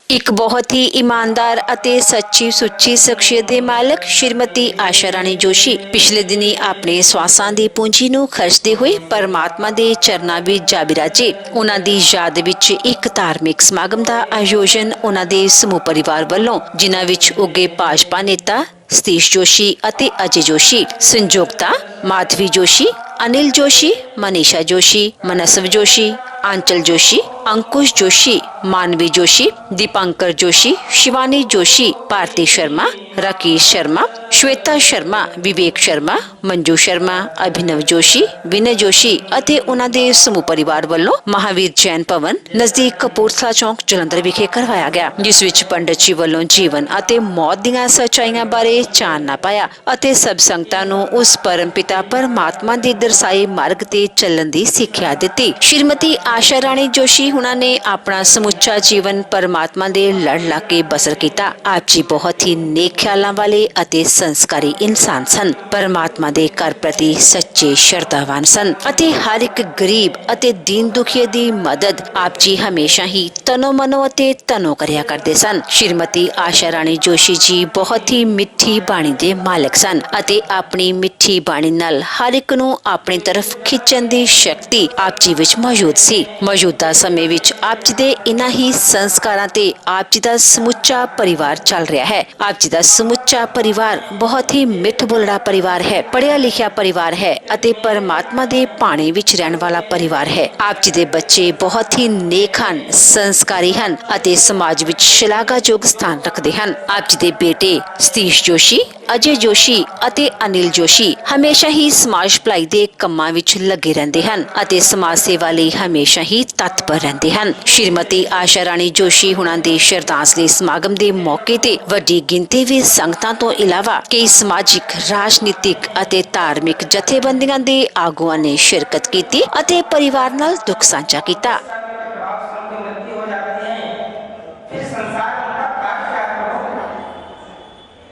एक बहुत ही ईमानदार ਅਤੇ ਸੱਚੀ ਸੁੱਚੀ ਸ਼ਖਸੀਅਤ ਦੇ ਮਾਲਕ ਸ਼੍ਰੀਮਤੀ ਆਸ਼ਾ ਰਾਣੀ ਜੋਸ਼ੀ ਪਿਛਲੇ ਦਿਨੀ ਆਪਣੇ ਸਵਾਸਾਂ ਦੀ ਪੂੰਜੀ ਨੂੰ ਖਰਚਦੇ ਹੋਏ ਪਰਮਾਤਮਾ ਦੇ ਚਰਨਾਂ ਵਿੱਚ ਜਾ ਬਿਰਾਜੇ। ਉਹਨਾਂ ਦੀ ਯਾਦ ਵਿੱਚ ਇੱਕ ਧਾਰਮਿਕ ਸਮਾਗਮ ਦਾ ਆਯੋਜਨ ਉਹਨਾਂ ਦੇ ਸਮੂਹ ਪਰਿਵਾਰ ਵੱਲੋਂ, ਜਿਨ੍ਹਾਂ ਵਿੱਚ ਉੱਗੇ ਭਾਜਪਾ ਨੇਤਾ सतीश जोशी ਅਤੇ अजय जोशी, संयोगता माधवी जोशी, अनिल जोशी, मनीषा जोशी, मनसव जोशी, आंचल जोशी, अंकुश जोशी, मानवी जोशी, दीपांकर जोशी, शिवानी जोशी, भारती शर्मा, राकेश शर्मा, श्वेता शर्मा, विवेक शर्मा, मंजू शर्मा, अभिनव जोशी, विनय जोशी ਅਤੇ ਉਹਨਾਂ ਦੇ ਸਮੂਹ ਪਰਿਵਾਰ ਵੱਲੋਂ ਮਹਾਵੀਰ ਜੈਨ ਭਵਨ ਨਜ਼ਦੀਕ ਕਪੂਰਥਲਾ ਚੌਂਕ ਜਲੰਧਰ ਵਿਖੇ ਕਰਵਾਇਆ ਗਿਆ, ਜਿਸ ਵਿੱਚ ਪੰਡਤ ਜੀ ਵੱਲੋਂ ਜੀਵਨ ਅਤੇ ਮੌਤ ਦੀਆਂ ਸੱਚਾਈਆਂ ਬਾਰੇ ਚਾਨਣਾ ਪਾਇਆ ਅਤੇ ਸਭ ਸੰਗਤਾਂ ਨੂੰ ਉਸ ਪਰਮਪਿਤਾ ਪਰਮਾਤਮਾ ਦੇ ਦਰਸਾਏ ਮਾਰਗ ਤੇ ਚੱਲਣ ਦੀ ਸਿੱਖਿਆ ਦਿੱਤੀ। ਸ਼੍ਰੀਮਤੀ ਆਸ਼ਾ ਰਾਣੀ ਜੋਸ਼ੀ ਹੁਣਾਂ ਨੇ ਆਪਣਾ ਸਮੁੱਚਾ ਜੀਵਨ ਪਰਮਾਤਮਾ ਦੇ ਲੜ ਲਾ ਕੇ ਬਸਰ ਕੀਤਾ। ਆਪ ਜੀ ਬਹੁਤ ਹੀ ਨੇਕ ਖਿਆਲਾਂ ਵਾਲੇ ਅਤੇ ਸੰਸਕਾਰੀ ਇਨਸਾਨ ਸਨ। ਪਰਮਾਤਮਾ ਦੇ ਘਰ ਪ੍ਰਤੀ ਸੱਚੇ ਸ਼ਰਧਾਵਾਨ ਸਨ ਅਤੇ ਹਰ ਇੱਕ ਗਰੀਬ ਅਤੇ ਦੀਨ ਦੁਖੀਏ ਦੀ ਮਦਦ ਆਪ ਜੀ ਹਮੇਸ਼ਾ ਹੀ ਤਨੋ ਮਨੋ ਅਤੇ ਤਨੋ ਕਰਿਆ ਕਰਦੇ ਸਨ। ਸ਼੍ਰੀਮਤੀ ਆਸ਼ਾ ਰਾਣੀ ਜੋਸ਼ੀ ਜੀ ਬਹੁਤ ਹੀ ਮਿੱਠੀ ਬਾਣੀ ਦੇ ਮਾਲਕ ਸਨ ਅਤੇ ਆਪਣੀ ਮਿੱਠੀ ਬਾਣੀ ਨਾਲ ਹਰ ਇੱਕ ਨੂੰ ਆਪਣੀ ਤਰਫ ਖਿੱਚਣ ਦੀ ਸ਼ਕਤੀ ਆਪ ਜੀ ਵਿੱਚ ਮੌਜੂਦ ਸੀ। ਮੌਜੂਦਾ ਸਮੇਂ ਵਿੱਚ ਆਪ ਜੀ ਦੇ ਇਨ੍ਹਾਂ ਹੀ ਸੰਸਕਾਰਾਂ ਤੇ ਆਪ ਜੀ ਦਾ ਸਮੁੱਚਾ ਪਰਿਵਾਰ ਚੱਲ ਰਿਹਾ ਹੈ। ਆਪ ਜੀ ਦਾ ਸਮੁੱਚਾ ਪਰਿਵਾਰ ਬਹੁਤ ਹੀ ਮਿੱਠ ਬੋਲੜਾ ਪਰਿਵਾਰ ਹੈ, ਪੜ੍ਹਿਆ ਲਿਖਿਆ ਪਰਿਵਾਰ ਹੈ ਅਤੇ ਪਰਮਾਤਮਾ ਦੇ ਭਾਣੇ ਵਿੱਚ ਰਹਿਣ ਵਾਲਾ ਪਰਿਵਾਰ ਹੈ। ਆਪ ਜੀ ਦੇ ਬੱਚੇ ਬਹੁਤ ਹੀ ਨੇਕ ਹਨ, ਸੰਸਕਾਰੀ ਹਨ ਅਤੇ ਸਮਾਜ ਵਿੱਚ ਸ਼ਲਾਘਾਯੋਗ ਸਥਾਨ ਰੱਖਦੇ ਹਨ। ਆਪ ਜੀ ਦੇ ਬੇਟੇ ਸਤੀਸ਼ ਜੋਸ਼ੀ, ਅਜੇ ਜੋਸ਼ੀ ਅਤੇ ਅਨਿਲ ਜੋਸ਼ੀ ਹਮੇਸ਼ਾ ਹੀ ਸਮਾਜ ਭਲਾਈ ਦੇ ਕੰਮਾਂ ਵਿੱਚ ਲੱਗੇ ਰਹਿੰਦੇ ਹਨ ਅਤੇ ਸਮਾਜ ਸੇਵਾ ਲਈ ਹਮੇਸ਼ਾ ਹੀ ਤਤਪਰ ਰਹਿੰਦੇ ਹਨ। ਸ਼੍ਰੀਮਤੀ ਆਸ਼ਾ ਰਾਣੀ ਜੋਸ਼ੀ ਹੁਣਾਂ ਦੇ ਸ਼ਰਧਾਂਜਲੀ ਸਮਾਗਮ ਦੇ ਮੌਕੇ ਤੇ ਵੱਡੀ ਗਿਣਤੀ ਵਿੱਚ ਸੰਗਤਾਂ ਤੋਂ ਇਲਾਵਾ ਕਈ ਸਮਾਜਿਕ, ਰਾਜਨੀਤਿਕ ਅਤੇ ਧਾਰਮਿਕ ਜਥੇਬੰਦੀਆਂ ਦੇ ਆਗੂਆਂ ਨੇ ਸ਼ਿਰਕਤ ਕੀਤੀ ਅਤੇ ਪਰਿਵਾਰ ਨਾਲ ਦੁੱਖ ਸਾਂਝਾ ਕੀਤਾ।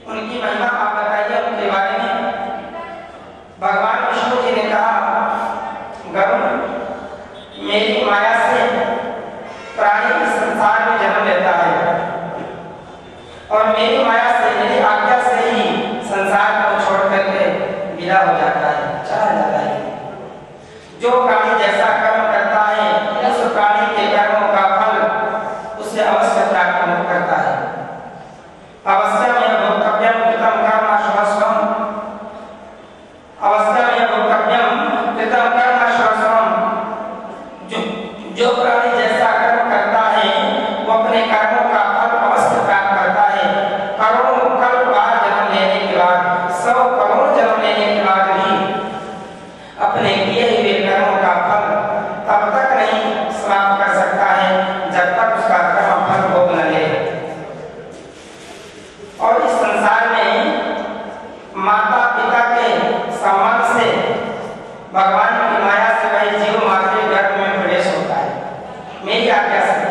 उनकी महिमा आप बताइए उनके बारे में। भगवान विष्णु जी ने कहा, गरुड़ मेरी माया से प्राणी इस संसार में जन्म लेता है और मेरी माया से, मेरी आज्ञा से ही संसार को छोड़ करके विदा हो जाता है, चला जाता है। जो प्राणी जैसा कर्म करता है उस प्राणी के कर्मों का फल उसे अवश्य प्राप्त करता है। अवश्य में भोक्तव्यम कृतम कर्म श्वश्वम, अवश्य में भोक्तव्यम कृतम कर्म श्वश्वम। जो प्राणी जैसा कर्म करता है वो अपने कर्मों का फल अवश्य प्राप्त करता है। करोड़ों कल्प बार जन्म लेने के बाद, 100 करोड़ जन्म लेने के बाद भी अपने किए हुए कर्मों का फल तब तक नहीं समाप्त कर सकता है जब तक उसका कर्म फल भोग न ले। और इस संसार में माता पिता के सम्मान से भगवान की माया से वही जीव माँ के गर्भ में प्रवेश होता है, मेरी आज्ञा से।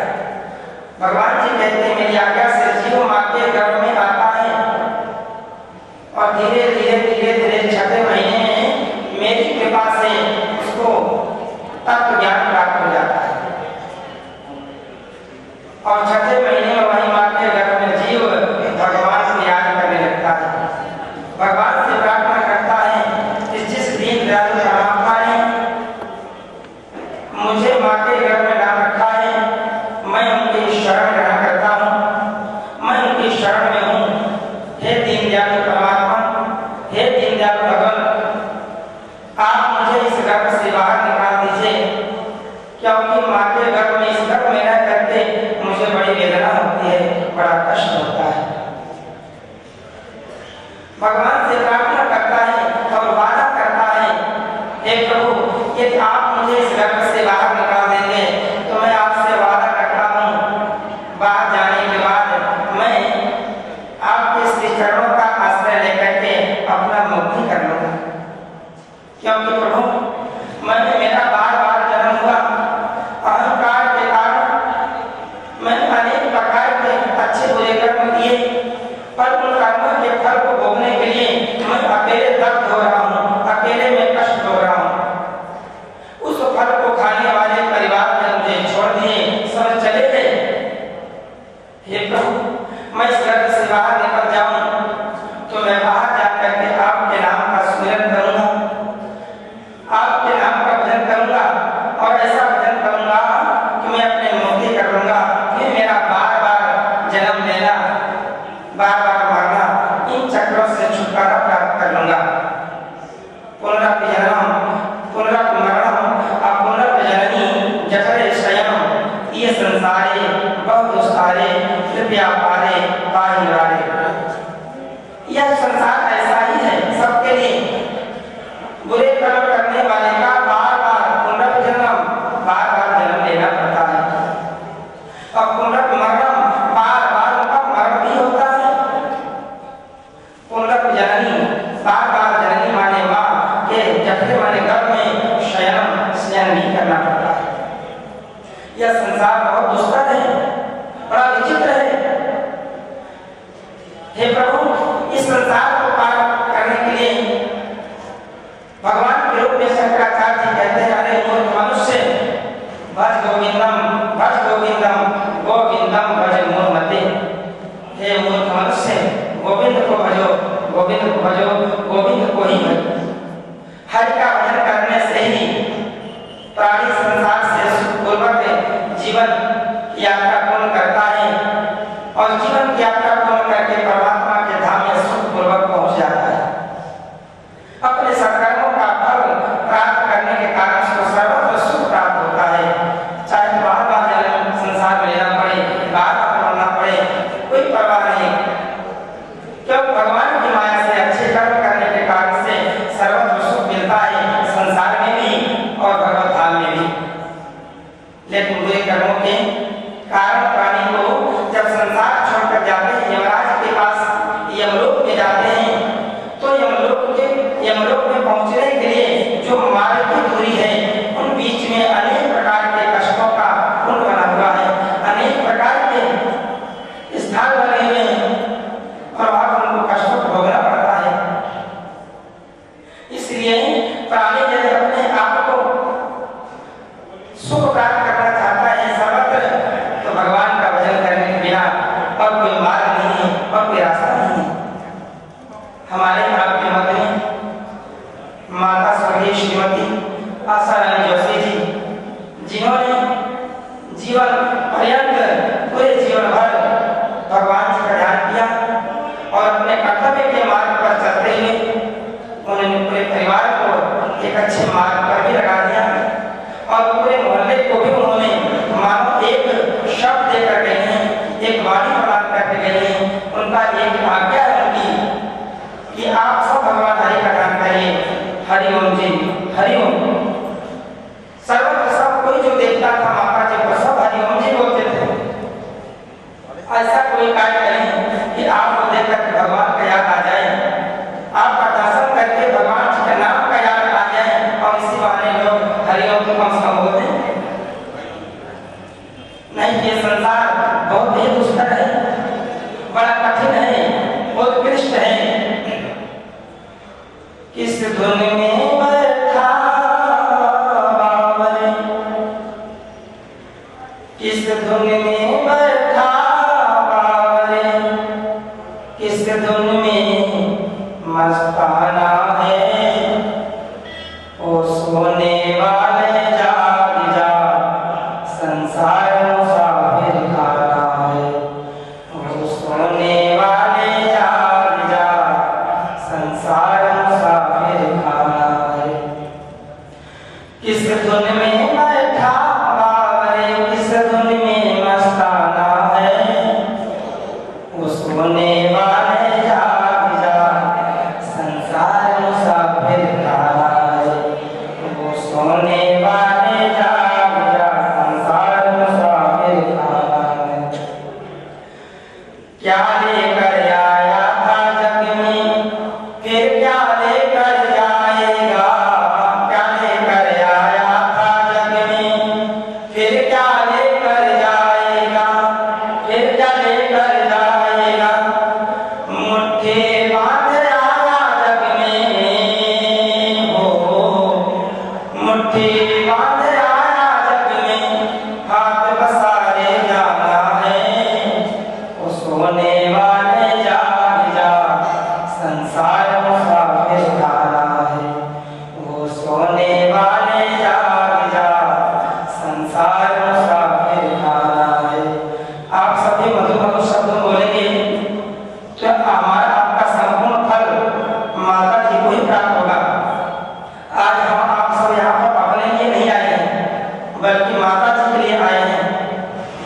भगवान जी कहते हैं मेरी आज्ञा से जीव माँ के गर्भ में आता है और धीरे धीरे धीरे धीरे 6वें महीने में मेरी कृपा से उसको तत्व ज्ञान प्राप्त हो जाता है और 6वें महीने में वही माँ के गर्भ में जीव भगवान से याद करने लगता है, भगवान से प्रार्थना करता है कि जिस दीन दयालु परमात्मा ने मुझे माँ के गर्भ में डाल रखा है, मैं उनकी शरण ग्रहण करता हूँ, मैं उनकी शरण में हूँ। हे दीन दयालु परमात्मा, हे दीन दयालु भगवान, आप मुझे इस गर्भ से बाहर निकाल दीजिए, क्योंकि माँ के गर्भ में, इस गर्भ में रह करके मुझे बड़ी वेदना होती है। संसारे बहुत दुस्तारे कृपया पारे पाहि मुरारे। यह संसार ऐसा ही है सबके लिए। बुरे कर्म करने वाले का बार बार जन्म लेना पड़ता है और पुनर्मरणम बार बार उनका मरण भी होता है। पुनर्जननी बार बार जननी माने माँ के जठरे माने गर्भ में शयन भी करना पड़ता है। यह संसार बहुत दुष्कर है, बड़ा विचित्र है। हे प्रभु, इस संसार को पार करने के लिए भगवान के रूप में शंकराचार्य जी कहते हैं, अरे मूर्ख मनुष्य, भज गोविंदम गोविंदम भज मूढ़मते। हे मूर्ख मनुष्य, गोविंद को भजो, गोविंद को ही भजो। हरि का भजन करने से ही प्राणी संसार से सुखपूर्वक जीवन की यात्रा पूर्ण करता है और जीवन की यात्रा पूर्ण करके परमात्मा के धाम में सुखपूर्वक पहुंच जाता है। अपने सत्कर्मों का फल प्राप्त करने के कारण उसको सर्वत्र सुख प्राप्त होता है। चाहे बार बार जन्म संसार में लेना पड़े, बार बार मरना पड़े, कोई परवाह नहीं, क्योंकि भगवान की माया से अच्छे कर्म करने के कारण से सर्वत्र सुख मिलता है, संसार में भी और भगवत धाम में भी। लेकिन बुरे कर्मों के कारण प्राणी को जब संसार छोड़कर जाते हैं, यमराज के पास यमलोक में जाते हैं, तो यमलोक में पहुंचने के लिए जो मार्ग की दूरी है, उन बीच में अनेक प्रकार के कष्टों का कुंड बना हुआ है, अनेक प्रकार के स्थान बने हुए हैं और वहां पर उनको कष्टों को भोगना पड़ता है। इसलिए प्राणी यदि अपने आप को सुख प्राप्त करना चाहता है सर्वत्र, तो भगवान का भजन करने के बिना और कोई मार्ग नहीं है और कोई रास्ता नहीं है। हमारे आपके मत में माता स्वर्गीय श्रीमती आशारानी जोशी जी, जिन्होंने जीवन पर्यंत पूरे जीवन भर भगवान जी का ध्यान किया और अपने कर्तव्य के मार्ग पर चलते हुए उन्होंने पूरे परिवार को एक अच्छे मार्ग पर भी लगा दिया और पूरे मोहल्ले को भी उन्होंने मानो एक शब्द देकर गए हैं, एक वाणी प्रदान करके गए हैं। उनका एक आज्ञा है उनकी कि आप सब भगवान हरि का ध्यान करिए। हरि ओम जी, हरि ओम। सर्वत्र सब कोई जो देखता था माता जी को, सब हरि ओम जी बोलते थे। ऐसा कोई कार्य करें कि आपको देखकर भगवान का याद आ जाए, आपका दर्शन करके भगवान जी के नाम का याद आ जाए और इसी बहाने लोग हरि ओम को कम से कम बोलते हैं। नहीं, ये संसार बहुत ही दुष्कर है, बड़ा कठिन है, बहुत क्लिष्ट है। किस धुन में बैठा बावरे, किस धुन में बैठा बावरे, किस धुन में मस्ताना है, ओ सोने वाले जाग जा, संसार मुसाफिर खाना है, ओ सोने वाले जाग जा, संसार मुसाफिर खाना है। किस धुन में बैठा बावरे, किस धुन में मस्ताना है, वो सोने वाले जाग जा, संसार मुसाफिर खाना है, वो सोने वाले जाग जा, संसार मुसाफिर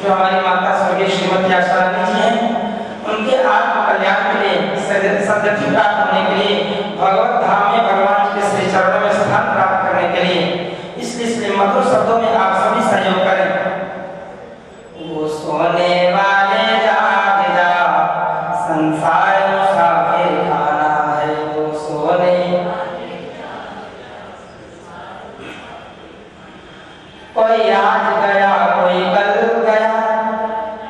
जो हमारी माता स्वर्गीय श्रीमती आशा रानी जी हैं, उनके आत्म कल्याण के लिए, सद्गति प्राप्त होने के लिए, भगवत धाम में भगवान के श्री चरणों में स्थान प्राप्त करने के लिए, इसलिए मधुर शब्दों में आप सभी सहयोग करें। वो सोने वाले जाग जा, संसार मुसाफिर खाना है। वो सोने कोई आज गया, कोई कल गया,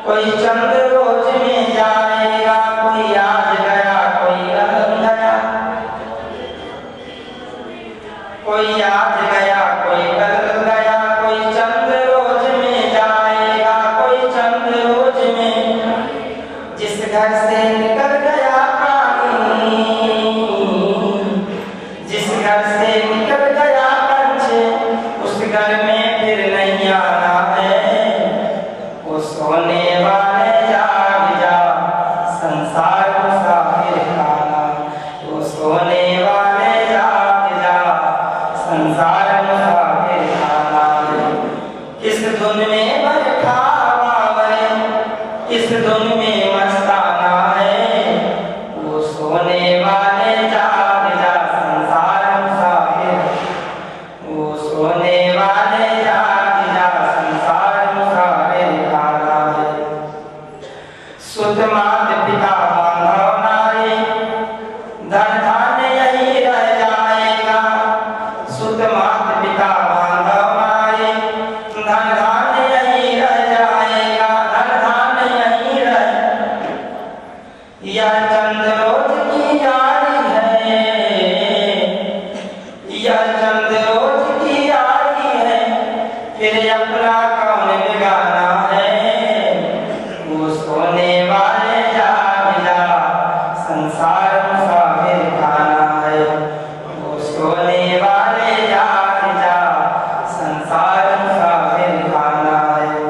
कोई चंद रोज में जाएगा। कोई आज गया, कोई कल गया, कोई आज गया, कोई कल गया, कोई चंद रोज में जाएगा। कोई चंद रोज में जिस घर से निकल गया प्राणी, जिस घर से निकल गया पंछी, उस घर में नहीं आना है। वो सोने वाले जाग जा, संसार मुसाफिर खाना। वो सोने वाले जाग जा, संसार मुसाफिर खाना। किस धुन में बैठा बावरे, किस धुन में मस्ताना है। वो सोने वाले जाग जा, संसार मुसाफिर। वो सोने वाले सुत मात पिता बांधव नारी, धन धान्य यही रह जाएगा। सुत मात पिता बांधव नारी, धन धान्य यही रह जाएगा। धन धान्य यही रह, यह चंद रोज की यारी है, यह चंद रोज की यारी है। फिर अपना कौन बिगाना है। वो सोने वाले जाग जा, संसार मुसाफिर खाना है। वो सोने वाले जाग जा, संसार मुसाफिर खाना है।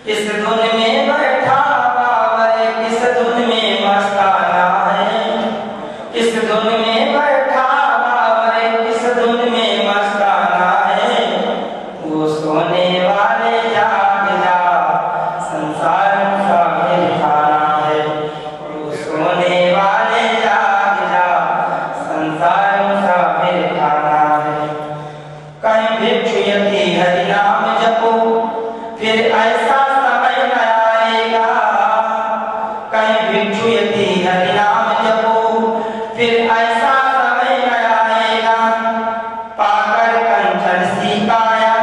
किस धुन में बैठा बावरे, किस धुन में मस्ताना है। किस धुन में बैठा बावरे, किस धुन में मस्ताना है। वो सोने वाले जाग जा, संसार मुसाफिर खाना है। वो सोने वाले जाग जा, संसार मुसाफिर खाना है। कहीं भिक्षु यति हरि नाम जपो, फिर ऐसा समय न आएगा। कहीं भिक्षु यति हरि नाम जपो, फिर ऐसा समय न आएगा। पाकर कंचन सी काया,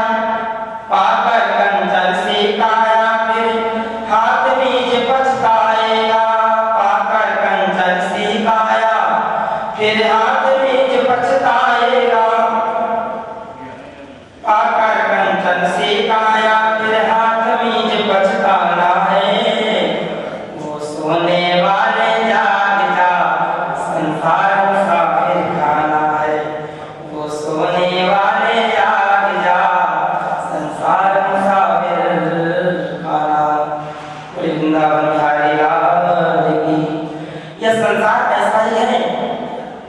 पाकर कंचन सी काया, फिर हाथ बीच पछताएगा। पाकर कंचन सी काया, फिर हाथ बीच पछताएगा। पाकर कंचन सी काया, फिर हाथ बीच पछताना है। वो सोने वाले जाग जा, संसार मुसाफिर खाना है। वो सोने वाले जाग जा, संसार मुसाफिर खाना। वृंदावन बिहारी लाल की। यह संसार ऐसा ही है,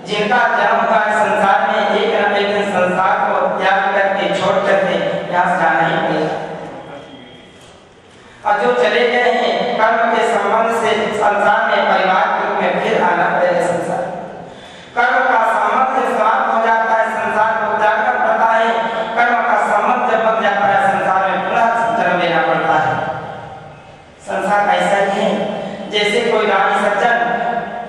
जिनका जन्म हुआ है संसार में, एक न एक दिन संसार को त्याग करके छोड़ करके यहाँ जाना ही पड़ेगा। और जो चले गए हैं कर्म के संबंध से संसार में, परिवार के रूप में फिर आना पड़ेगा संसार। कर्म का संबंध समाप्त हो जाता है, संसार को त्यागना पड़ता है। कर्म का संबंध जब बन जाता है, संसार में पुनः जन्म लेना पड़ता है। संसार ऐसा ही है, जैसे कोई रानी सज्जन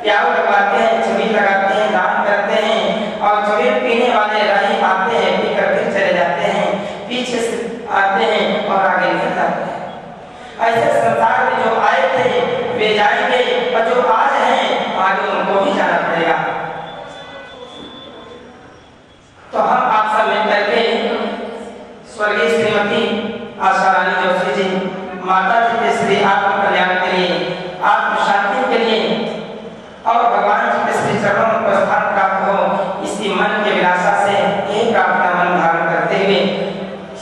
प्याऊ लगाते हैं, छबील लगाते हैं, दान करते हैं, और छबील पीने वाले राही आते हैं, पीकर फिर चले जाते हैं, पीछे से आते हैं और आगे निकल जाते हैं। ऐसे संसार में जो आए थे वे जाएंगे, और जो आज हैं आगे उनको भी जाना पड़ेगा। तो हम आप सब मिलकर के स्वर्गीय श्रीमती आशा रानी जोशी जी, माता जी के श्री आत्म कल्याण के लिए, आत्म शांति के लिए, और भगवान जी के श्री चरणों में स्थान प्राप्त हो, इसी मन के विलासा से एक प्रार्थना मन धारण करते हुए,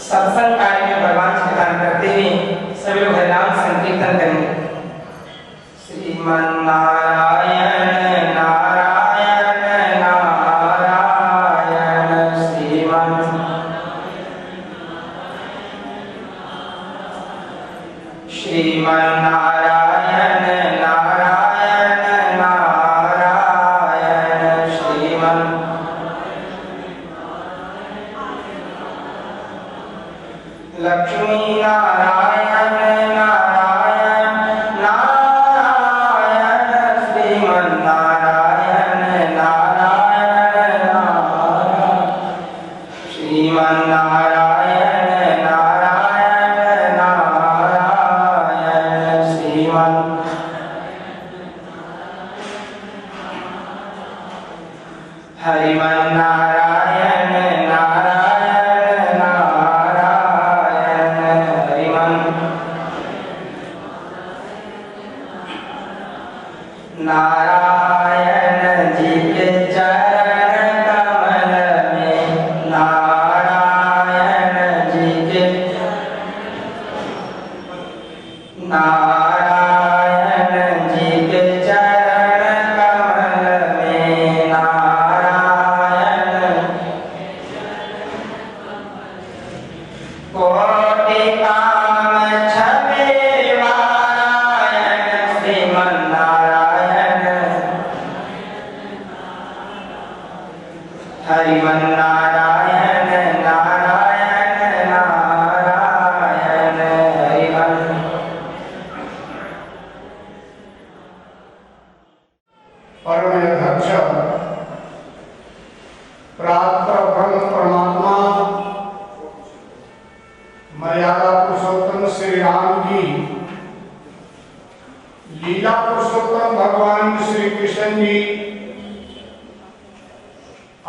सत्संग कार्य में भगवान जी का दान करते हुए सभी लोग नाम संकीर्तन करेंगे। श्रीमन नारायण नारायण नारायण, श्रीमन श्रीमन्नारायण नारायण नारायण श्रीमन् लक्ष्मी नारायण नारायण नारायण श्रीमन्नारायण नारायण नारायण श्रीमन्नारायण नारायण नारायण श्रीमन् हरिमन्नारायण नारायण नारायण हरिमन् नारायण जी के चरण कमल में नारायण जी के नारायण जी के चरण कमल में नारायण कोटि काम छबे नारायण श्रीमन्नारायण हरिमन्नारायण नारायण नारायण हरिमन् परम अध्यक्ष प्राप्त ब्रह्म परमात्मा मर्यादा पुरुषोत्तम श्री राम जी, लीला पुरुषोत्तम भगवान श्री कृष्ण जी,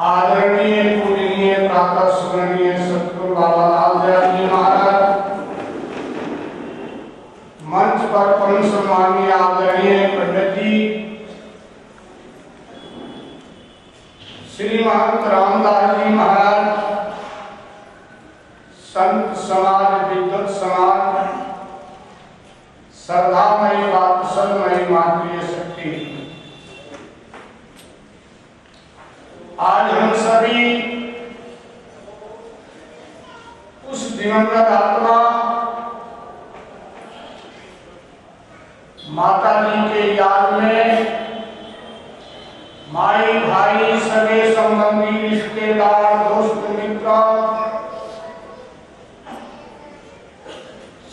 आदरणीय पूजनीय प्रातः स्मरणीय सतगुरु बाबा लाल दयाल जी महाराज, मंच पर परम सम्मानीय आदरणीय पंडित जी, श्री महंत रामदास जी महाराज, संत समाज, विद्वत समाज, श्रद्धामयी वात्सलमयी मातृ शक्ति, आज हम सभी उस दिवंगत आत्मा माता जी के याद में माई भाई सगे संबंधी रिश्तेदार दोस्त मित्र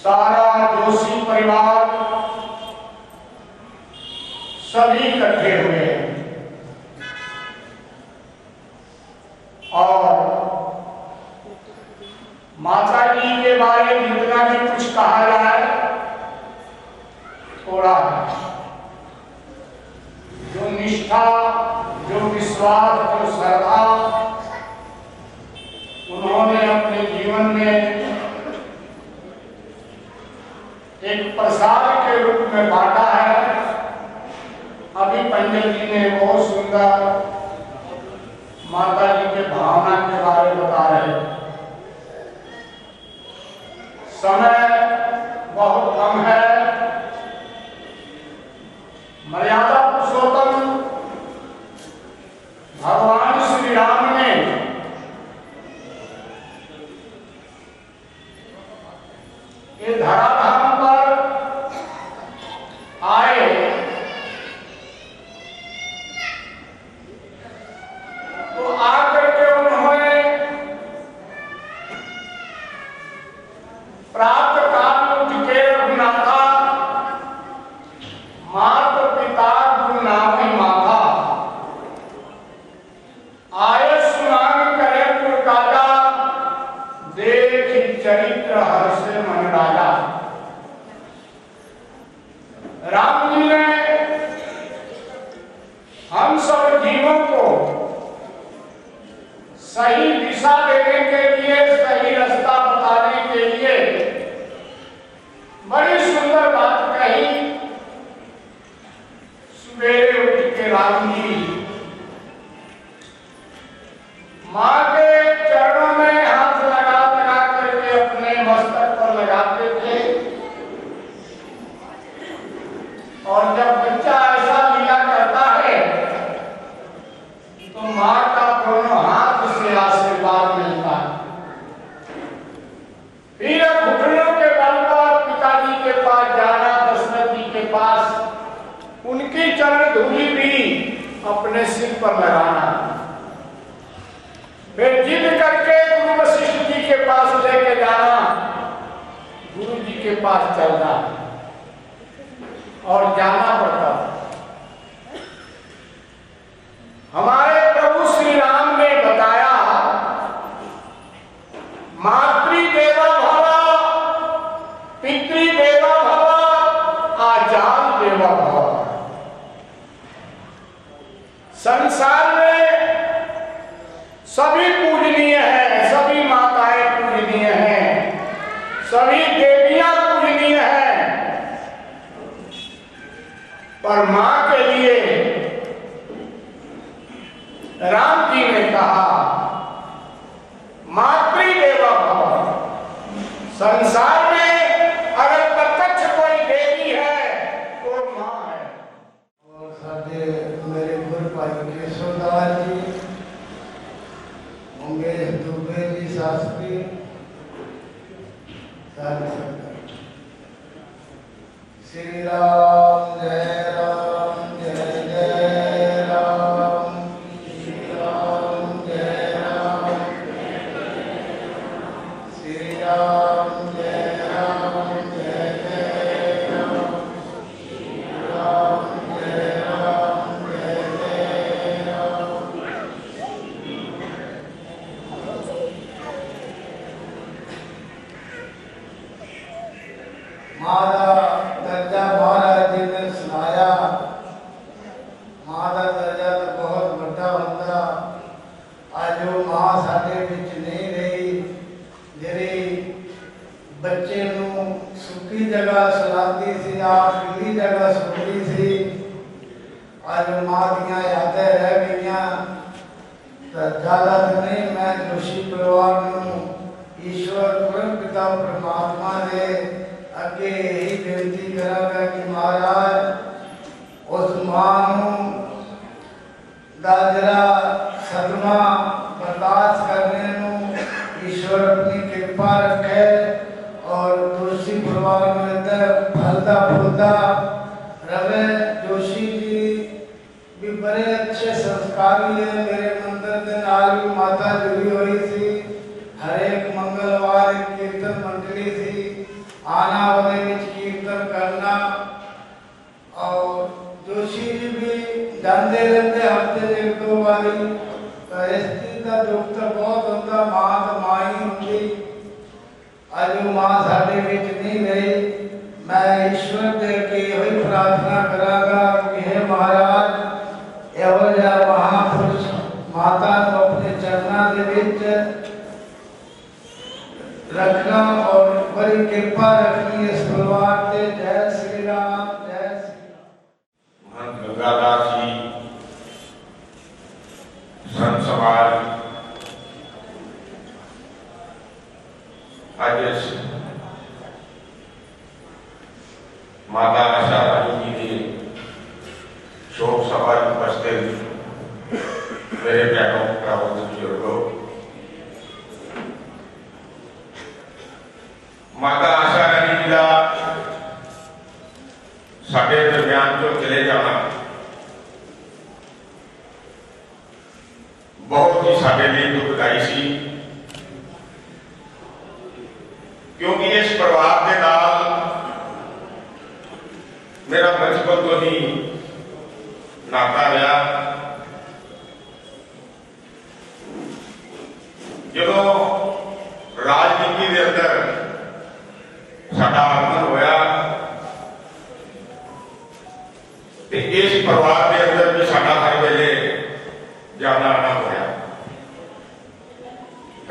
सारा जोशी परिवार सभी इकट्ठे हुए हैं और माता जी के बारे में जितना भी कुछ कहा जाए थोड़ा है। जो निष्ठा, जो विश्वास, जो श्रद्धा उन्होंने अपने जीवन में एक प्रसाद के रूप में बांटा है। अभी पंडित जी ने बहुत सुंदर माता जी के भावना के बारे में बता रहे हैं। समय बहुत कम है। मर्यादा पुरुषोत्तम भगवान श्री राम ने ये धराधाम पर आए तो आकर के उन्होंने प्राप्त काल उठ के रघुनाथा मात पिता गुरु नामी माता आय सुनान करे पुरकाजा देख चरित्र हर्ष मन राजा। राम जी ने हम सब जीवों को सही दिशा देने के लिए, सही रास्ता बताने के लिए बड़ी सुंदर बात कही। सवेरे उठ के राम जी माँ के चरणों में हाथ लगा लगा करके अपने मस्तक पर लगाते थे चरण धूलि भी अपने सिर पर लगाना, फिर जिद करके गुरु वशिष्ठ जी के पास लेके जाना, गुरु जी के पास चलना और जाना पड़ता। हमारे प्रभु श्री राम ने बताया, मातृदेवो भव, पितृदेवो भव, आचार्य देवो भव। संसार में सभी पूजनीय हैं, सभी माताएं पूजनीय हैं, सभी देवियां पूजनीय हैं, पर मां के लिए राम जी ने कहा मातृदेवो भव। संसार में अगर प्रत्यक्ष कोई देवी है तो मां है। और साडे मेरे गुरु भाई केशवदास जी, मंगेश दुबे जी शास्त्री, सारे संगत। श्री राम जय राम, जय जय राम, श्री राम जय राम, श्री राम जय राम, जय जय राम, श्री राम जय राम, जय जय राम। मादा दर्जा महाराज जी ने सुनाया। मां का दर्जा तो बहुत बड़ा होता। आज वो मां साडे विच नहीं रही, जिहड़ी बच्चे नूं सुखी जगह सुलाती सी, आप पीली जगह सुनती सी। आज मां दियां यादें रह गईयां। तो ज़्यादा तो नहीं, मैं जोशी परिवार नूं ईश्वर परम पिता परमात्मा ने अगे यही बेनती करांगा कि महाराज उस मां दा जरा सदमा बर्दाश्त करने नूं ईश्वर अपनी कृपा रखे और जोशी परिवार में फलदा फूलदा रवे। जोशी जी भी बड़े अच्छे संस्कारी है। मेरे मंदिर के नाल भी माता जुड़ी हुई थी। हर एक मंगलवार एक कीर्तन मंडली थी, आना वाले विच कीर्तन करना। और जोशी जी भी जाते रहते हफ्ते एक दो बारी। तो इस चीज का दुख तो बहुत होता, मां तो मां ही होती। आज वो मां साडे विच नहीं रही। मैं ईश्वर दे के यही प्रार्थना करांगा कि हे महाराज एहो जिहा महापुरुष माता को अपने चरणों के विच रखना और बड़ी कृपा रखनी इस परिवार पे। जय श्री राम, जय श्री राम। महंत गंगादास जी, संत समाज आज इस माता आशा रानी जी की शोक सभा में उपस्थित मेरे भैनों भरावों बुजुर्गों, माता आशा रानी जी का साडे दरम्यान जो चले जाना बहुत ही साडे लिए दुखदाई सी, क्योंकि इस परिवार के नाल मेरा बचपन तो ही नाता रहा। जो राजनीति के अंदर साडा आगमन होया तो इस परिवार के अंदर भी साडा हर वेले जाना आना होया।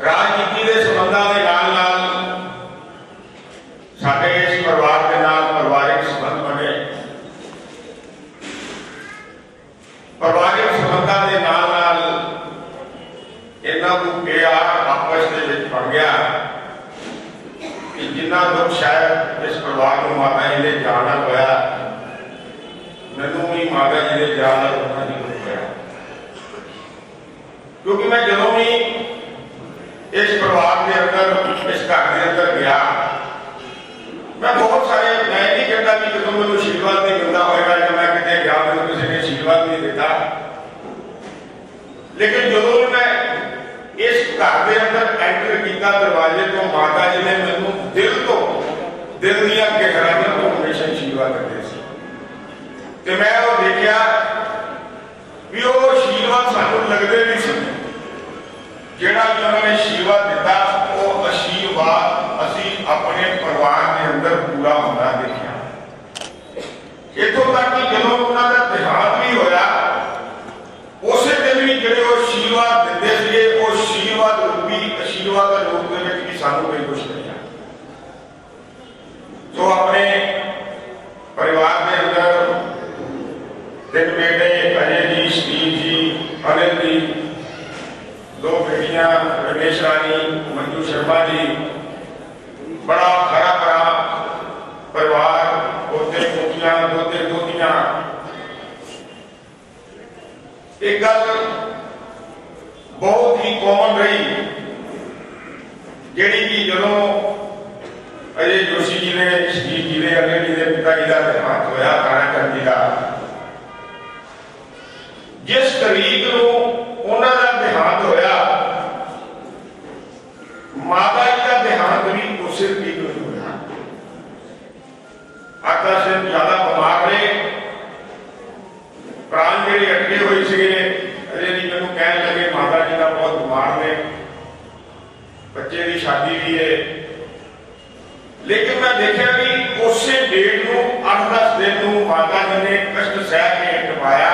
राजनीति के संबंधों के नाल नाल साडे इस परिवार के नाल परिवारिक संबंध बने। परिवारिक संबंधों के नाल नाल इन्ना को प्यार आपस के विच बन गया कि जिन्ना दुख शायद इस परिवार को माता जी ने जाना होया, मैनू भी माता जी ने जाना उतना ही दुख होया। क्योंकि मैं जो भी इस परिवार के अंदर इस घर के अंदर गया, मैं बहुत सारे मैं नहीं कहता कि जो मैं आशीर्वाद नहीं मिलता होगा, मैं कितने गया मैं किसी उन्दियां गहराइयां को हमेशा आशीर्वाद करते थे। ते मैं वो देखा भी वो आशीर्वाद सानू लगते भी सी, जिहड़ा भी उन्होंने आशीर्वाद दिता वो आशीर्वाद असी अपने परिवार के अंदर पूरा होना देखा। इतों तक कि जो उन्होंने देहांत भी होया उस दिन भी जो आशीर्वाद देते थे वो आशीर्वाद रूपी आशीर्वाद के रूप में भी सानू कोई कुछ नहीं है। तो अपने परिवार के अंदर 3 बेटे अजय जी, स्टीव जी, अनिल जी, 2 बेटियां रमेश रानी, मंजू शर्मा जी, बड़ा खरा भरा परिवार, पोते पोतियां, दोते दोतियां। एक गल बहुत ही कॉमन रही जिहड़ी कि जदों अजय जोशी जी ने, स्टीव जी ने, अनिल जी के पिता जी का देहांत होया कानाचंद जी का, जिस तरीक को उन्होंने का देहांत होया माता जी का देहांत भी उस तरीक में होया। आका सिंह ज्यादा बीमार रहे, प्राण जेडे अटके हुए थे। अजय जी मैं कह लगे माता जी का बहुत बीमार ने, बच्चे की शादी भी है, लेकिन मैं देखा कि उस डेट को 8-10 दिन को माता जी ने कष्ट सह के टपाया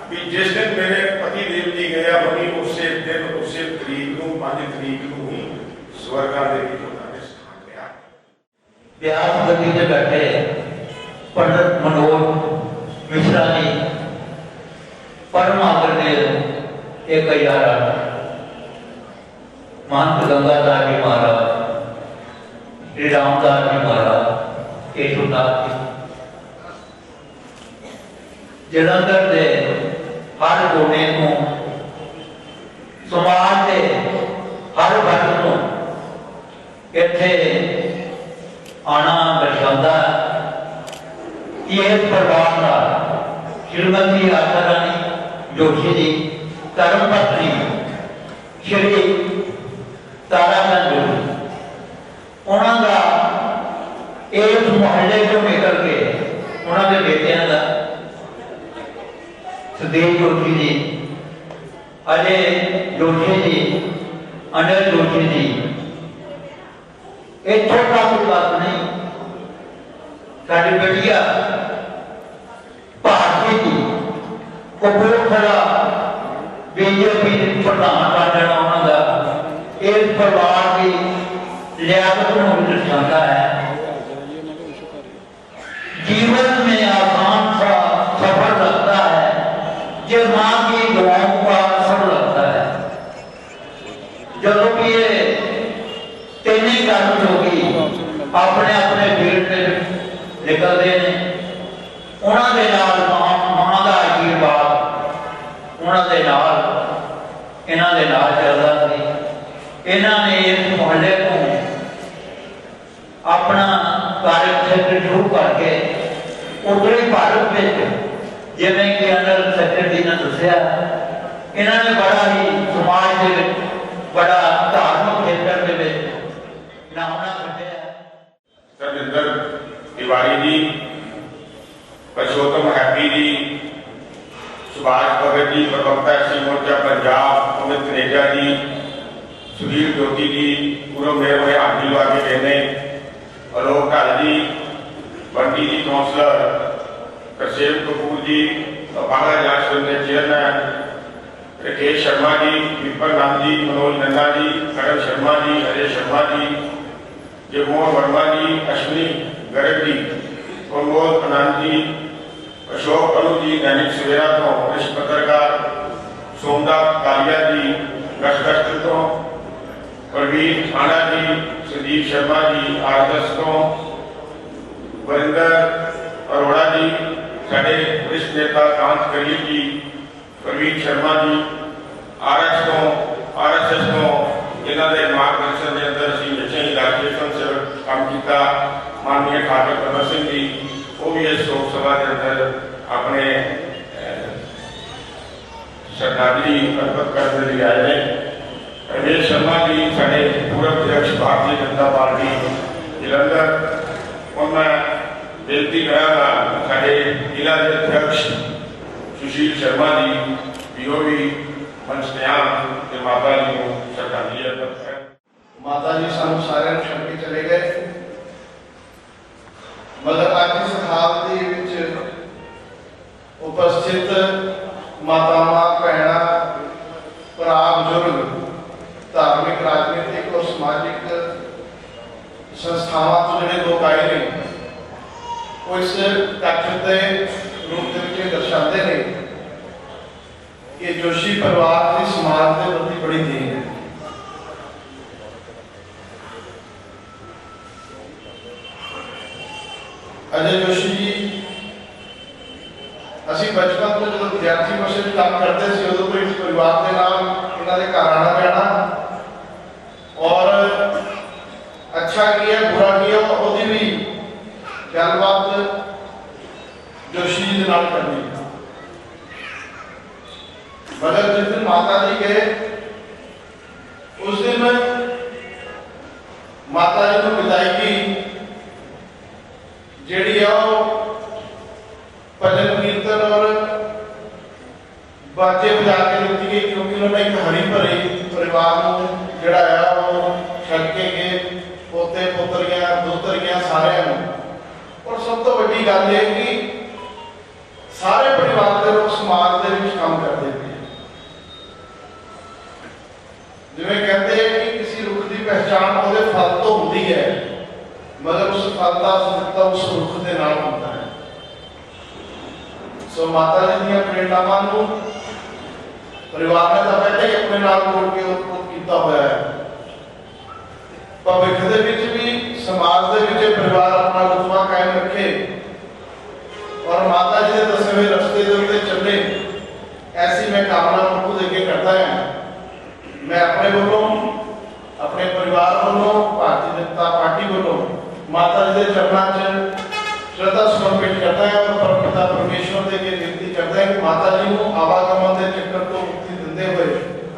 भी जिस दिन मेरे पति देव जी गया वही उस दिन उस तरीक को 5 तरीक को ही स्वर्गा दे उन्होंने स्थान लिया। व्यास गति से बैठे पंडित मनोज मिश्रा जी, परम आदरणीय 1000 महंत गंगादास जी महाराज, श्री रामदास जी महाराज, केशवदास जी, जलंधर के हर कोने को समाज के हर वर्ग को इत्थे आना दर्शाता कि इस परिवार का श्रीमती आशा रानी जोशी जी धर्म पत्नी श्री ताराचंद जोशी, उन्होंने इस मोहल्ले को निकल के उन्होंने बेटियां का सुदेव जोशी जी, अजय जोशी जी, अनिल जोशी जी, एक छोटा कोई बात नहीं, साड़ी बेटिया भारती जी कपूरथला बीजेपी प्रधान बन जाना उन्होंने इस परिवार की लियाकत को दर्शाता है। जीवन में आसान सा सफर लगता है जो मां की दुआओं का असर लगता है। जब भी ये 3 कार्य होगी अपने अपने फील्ड में निकलते हैं, उन्होंने मां का आशीर्वाद उन्होंने इन्होंने चलता सी। इन्होंने इस मोहल्ले को अपना कार्य क्षेत्र शुरू करके उत्तरी भारत में जिमें कि अनिल सेक्रेटरी ने दसिया, इन्होंने बड़ा ही समाज के बड़ा धार्मिक क्षेत्र के नामना कटिया। सरजिंदर तिवारी जी, परशोत्तम हैप्पी जी, सुभाष भगत जी, प्रवक्ता एससी मोर्चा पंजाब, अमित तनेजा जी, सुधीर ज्योति जी, पूर्व मेयर हुए हाजी वागे कहने, अलोक ढाल जी, बंटी जी काउंसलर, करसेव कपूर जी, बाला आश्रम के चेयरमैन, राकेश शर्मा जी, विपन राम जी, मनोज नंदा जी, करण शर्मा जी, अजय शर्मा जी, जगमोहन वर्मा जी, अश्विनी गर्ग जी, प्रमोद आनंद जी, अशोक अनु जी, दैनिक सवेरा तो वरिष्ठ पत्रकार, सोमनाथ कालिया जी, गश्त तो प्रवीण थाना जी, संदीप शर्मा जी, आरएसएस तो वरिंदर अरोड़ा जी, साढ़े वरिष्ठ नेता कांत करीर जी, प्रवीण शर्मा जी, आरएसएस तो इन्होंने मार्गदर्शन के अंदर अभी बच्चे ही राजकीय से काम किया। माननीय ठाकुर कमर सिंह जी वो भी इस शोक सभा के अंदर अपने श्रद्धांजलि अर्पित करने लिए आए हैं। रमेश शर्मा जी साढ़े पूर्व अध्यक्ष भारतीय जनता पार्टी जलंधर, और मैं बेनती करांगा साडे जिला के अध्यक्ष सुशील शर्मा जी बीओबी मंचनियान के माता जी को श्रद्धांजलि अर्पित है। माता जी सानू सारे छड़ के चले गए, मगर आज इस हालत विच उपस्थित मातावां भैणां भरा बजुर्ग धार्मिक राजनीतिक और समाजिक संस्थावां तो जिहड़े लोग आए ने वो इस इकट्ठ के रूप में दर्शाते हैं कि जोशी परिवार की समाज के प्रति बड़ी देन है। अजय जोशी जी असी बचपन तो जो विद्यार्थी वर्ष में काम करते थे उदों तो इस परिवार के नाम इन्हों के घर आना जाना और अच्छा किया बुरा किया वो भी गलबात जोशी जी के नाल करनी। मगर जिस दिन माता जी गए उस दिन माता जी को विदायगी जिहड़ी आ भजन कीर्तन और बाजे बजा के दिती गई, क्योंकि उन्होंने एक हरी भरी परिवार को जिहड़ा आ वो छड्ड के गए, पोते पुत्रियां दोतरियां सारे। और सब तो वड्डी गल है कि सारे परिवार के लोग समाज के विच काम करते हैं। जिवें कहते हैं कि किसी रुख की पहचान उसके फल तो होती है, मगर उस फल का संबंध उस रुख के नाल होता है। सो माता जी दी प्रेरणावां नूं परिवार ने तो पहले ही अपने नाल जोड़ के उत्पन्न किया हुआ है। भविख दे विच भी समाज दे विच परिवार अपना रुतबा कायम रखे और माता जी के दसे हुए रस्ते के उत्ते चले, ऐसी मैं कामना खुद अगे करता है। मैं अपने वालों अपने परिवार वालों भारतीय जनता पार्टी वालों माता जी के चरणों च श्रद्धा समर्पित करता है और परमपिता परमेश्वर के अगे विनती करता है कि माता जी को आवागमन के चक्कर को मुक्ति देते हुए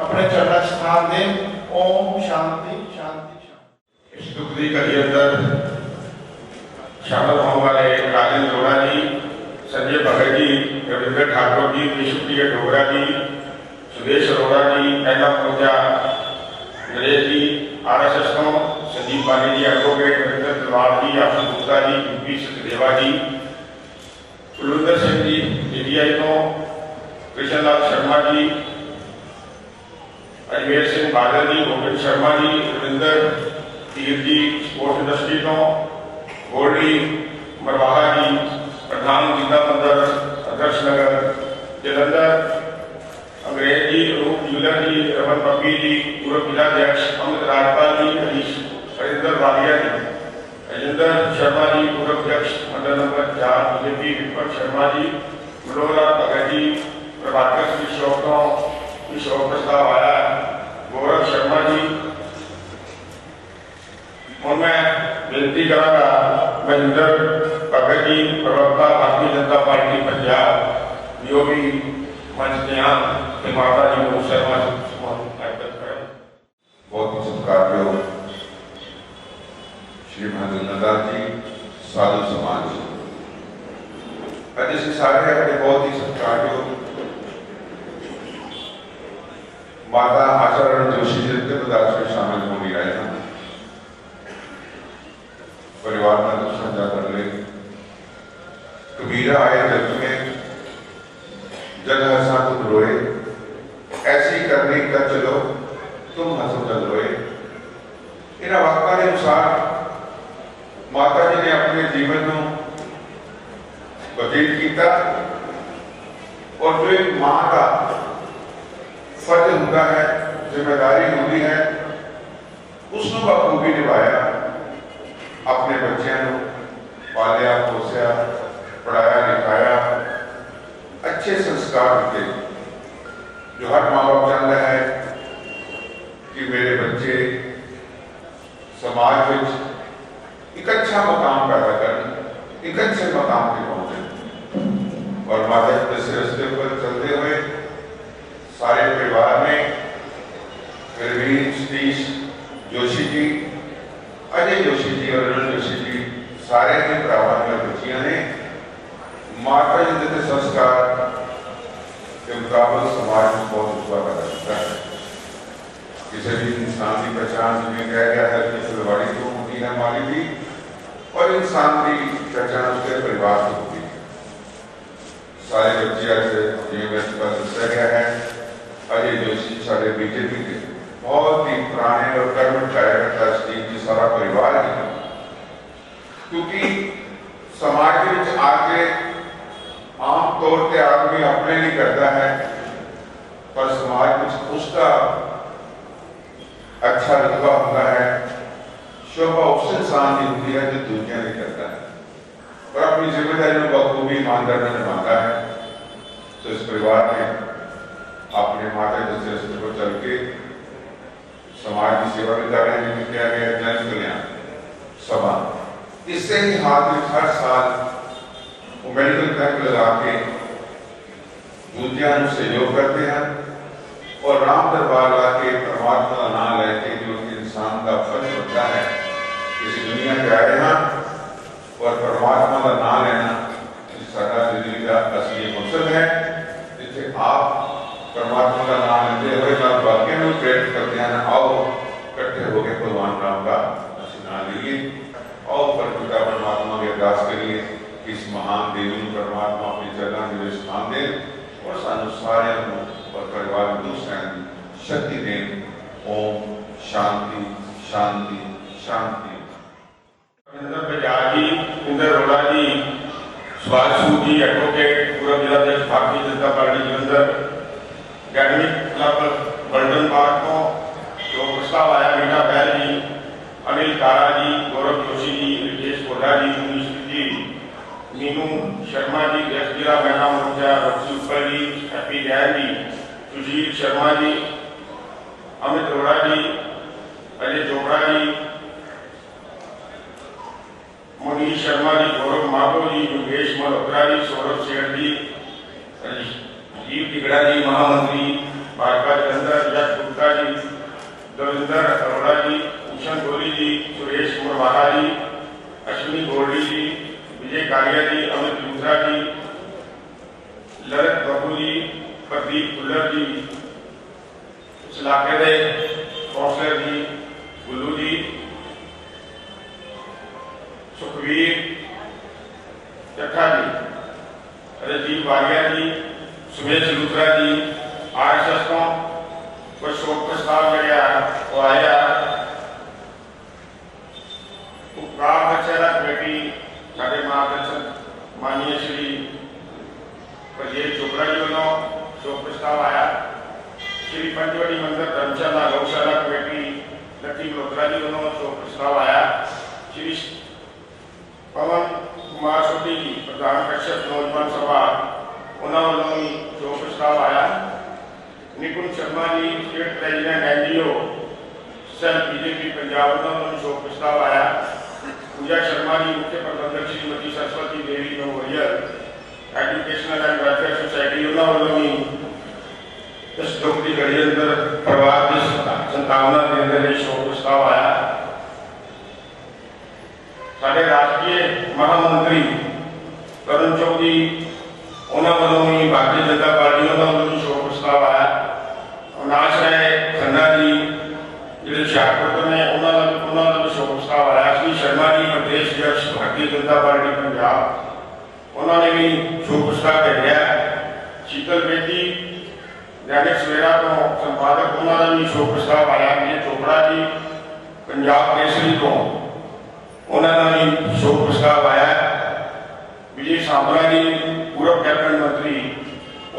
अपने चरणों च स्थान दें। ओम शांति शांति शांति। इस दुख की घड़ी अंदर शामिल होने वाले राजन जोड़ा जी, संजय भगत जी, रविंद्र ठाकुर जी, विष्णुप्रिय डोगरा जी, सुरेश अरोड़ा जी, पहला मोर्चा नरेश जी, RSS तो संजीव पानी जी, एडवोकेट रविंद्र तलवार जी, आशीष गुप्ता जी, यूपी सचदेवा जी, कुलविंदर सिंह जी, PTI तो कृष्ण लाल शर्मा जी, अजमेर सिंह बादल जी, गोविंद शर्मा जी, रविंदर तीर जी, स्पोर्ट्स इंडस्ट्री तो गोल्डी मरवाहा जी, प्रधान गीता मंदिर आदर्श नगर जलंधर, अंग्रेज जी, रूप ज्वेलर जी, रमन पप्पी जी, पूर्व जिलाध्यक्ष अमित राजपाल जी, हरिंदर वालिया जी, राजेंद्र शर्मा जी, पूर्व अध्यक्ष मंडल number 4 BJP, weapon Sharma ji, मनोहर भगत जी, प्रभाकर शोक प्रस्ताव आया, गौरव शर्मा जी। और मैं बेनती करांगा महेंद्र भगत जी, प्रवक्ता भारतीय जनता पार्टी पंजाब बीओबी मंचनियान के माता जी को शर्मा अर्पित करें। बहुत ही सत्कारयोग श्री महेंद्र जी, साधु समाज अज सारे अपने बहुत ही सत्कारयोग माता आचारण जोशी जी के पदार्थ में शामिल होने आए हैं। परिवार में दुख साझा कर ले। कबीरा आए जग में जग हंसा तुम रोए, ऐसी करनी का चलो तुम हंसो जग रोए। इन वाक्यों के अनुसार माता जी ने अपने जीवन को व्यतीत किया और जो एक मां का फर्ज होता है, जिम्मेदारी होती है, उसको बखूबी निभाया। अपने बच्चों को पालिया पोसिया, पढ़ाया लिखाया, अच्छे संस्कार दिए। जो हर माँ बाप चाहता है कि मेरे बच्चे समाज में एक अच्छा मकाम पैदा करें, एक अच्छे मकाम पे पहुंचे। और माता जी के रास्ते पर चलते हुए सारे परिवार में प्रवीण सतीश जोशी जी, अजय जोशी जी और अरुण जोशी जी सारे ही भरावां ਦੀਆਂ ਬੱਚੀਆਂ ਨੇ माता जी के संस्कार के मुकाबले समाज में बहुत उछवा पैदा करता है। किसी भी इंसान की पहचान जिन्हें कहा गया है कि फुलवाड़ी तो होती है हमारी भी, और इंसान की पहचान उसके परिवार से होती है। सारे बच्चे आज जिन्हें दसा गया है अजय जोशी सारे बीजेपी के बहुत ही पुराने और कर्मठ कार्यकर्ता स्टीम की सारा परिवार है, क्योंकि समाज के आके आम तौर पर आदमी अपने लिए करता है, पर समाज में उसका अच्छा रुतबा होता है, शोभा उस इंसान की होती है जो दूसरे नहीं करता है और अपनी जिम्मेदारी में बखूबी ईमानदारी निभाता है। तो इस परिवार ने अपने माता जैसे रास्ते पर चल के समाज की सेवा भी कर रहे हैं, जिन्हें किया गया जन कल्याण सभा। इससे ही हाथ में हर साल वो मेडिकल कैंप लगा के दूसरिया सहयोग करते हैं और राम दरबार ला के परमात्मा का नाम लेके जो इंसान का फर्ज होता है इस दुनिया के आए हैं और परमात्मा का नाम लेना सारा जिंदगी का असली मकसद है। जिसे आप परमात्मा का नाम लेते हुए बाकी में प्रेरित करते हैं, आओ इकट्ठे होकर भगवान राम का नाम लीजिए और पिता परमात्मा के अरदास करिए कि इस महान देवी परमात्मा अपने चरणों में स्थान दे और सानू सारे और परिवार दूसरे शक्ति दे। ओम शांति शांति शांति। इंदर बजाज जी, इंदर रोड़ा जी, स्वास्थ्य जी, एडवोकेट, पूर्व जिलाध्यक्ष Bharatiya Janata party Jalandhar, academic club golden park को जो प्रस्ताव आया मीठा बहल जी, अनिल कारा जी, गौरव जोशी जी, रिकेश कोढ़ा जी, मुनीश जी, मीनू शर्मा जी, अध्यक्ष जिला महिला मोर्चा, रक्षी उत्पल जी, हैप्पी जैन जी, सुशील शर्मा जी, अमित अरोड़ा जी, अजय चोपड़ा जी, मनीष शर्मा जी, गौरव माधो जी, योगेश मल्होत्रा जी, सौरभ सेठ जी, राजीव तिगड़ा जी, महामंत्री भाजपा जलंधर, यश गुप्ता जी, दविंदर अरोड़ा जी, भूषण गोली जी, सुरेश मुरवाहा जी, अश्विनी गोल्डी जी, विजय कालिया जी, अमित लूथरा जी, ललित बाबू जी, प्रदीप खुल्लर जी, इस इलाके के कौंसलर जी, गुल्लू जी, सुखवीर चट्ठा जी, राजीव वालिया जी, सुमेश लूथरा जी, RSS को कुछ शोक प्रस्ताव वो आया उपकार दक्षता कमेटी साढ़े मार्गदर्शन माननीय श्री प्रजेश चोपड़ा जी वालों शोक प्रस्ताव आया। श्री पंचवटी मंदिर धर्मशाला गौशाला कमेटी लक्की मल्होत्रा जी वालों शोक प्रस्ताव आया। श्री पवन कुमार सोटी जी प्रधान कश्यप नौजवान सभा उन्होंने शोक प्रस्ताव आया। Nipun Sharma ji state president NGO cell BJP Punjab उन्होंने शोक प्रस्ताव आया। पूजा शर्मा जी मुख्य प्रबंधक Shrimati Saraswati Devi memorial educational and welfare society उन्होंने इस दुख की घड़ी अंदर परिवार की संतावना देने के लिए शोक प्रस्ताव आया। साढ़े राष्ट्रीय महामंत्री करण चौक जी उन्होंने भारतीय जनता पार्टी उन्होंने शोक प्रस्ताव आया। अविनाश राय खन्ना जी जो हुशियारपुर ने उन्होंने शोक प्रस्ताव आया। श्री शर्मा जी प्रदेश अध्यक्ष भारतीय जनता पार्टी पंजाब उन्होंने भी शोक प्रस्ताव भेजा। शीतल बेदी दैनिक सवेरा तो संपादक उन्होंने भी शोक प्रस्ताव आया। विजय चोपड़ा जी पंजाब केसरी को उन्होंने भी शोक प्रस्ताव आया। विजय सांबला जी पूर्व कैबिनेट मंत्री